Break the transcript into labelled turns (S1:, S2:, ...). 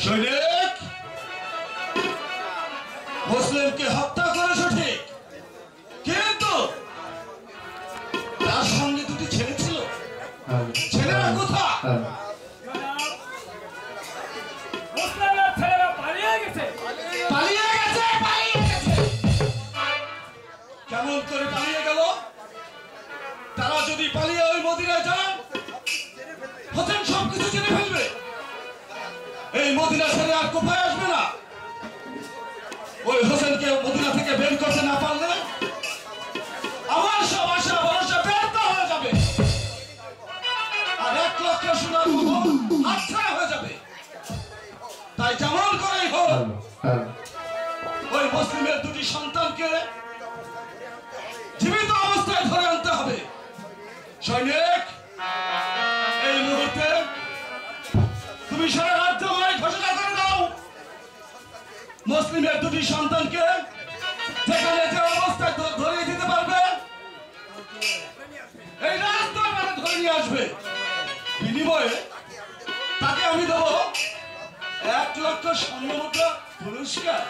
S1: সৈনিক মুসলিমকে হত্যা করেছো ঠিক, কিন্তু তার সঙ্গে দুটি ছেলে ছিল। ছেলেরা কোথায়? কেমন করে পালিয়ে গেল? তারা যদি পালিয়ে ওই মদিনায় যান, হোসেন সবকিছু জেনে ফেলবে। এই মদিনা ছেড়ে আর কোথায় আসবে না। ওই হোসেনকে মদিনা থেকে বের করতে না পারলে আমার সব আশা ভরসা ব্যর্থ হয়ে যাবে, আর 1 লক্ষ সোনার মোহর হাতছাড়া হয়ে যাবে। তাই যেমন করেই হোক ওই মুসলিমের দুটি সন্তানকে জীবিত অবস্থায় ধরে আনতে হবে। সৈনিক, এই মুহূর্তে তুমি সারা রাজ্যময় ঘোষণা করে দাও, মুসলিমের দুটি সন্তানকে যেখানে যে অবস্থায় ধরিয়ে দিতে পারবে এই রাস্তার মানে ধরে নিয়ে আসবে। বিনিময়ে তাকে আমি দেবো 1 লক্ষ স্বর্ণমুদ্রা পুরস্কার।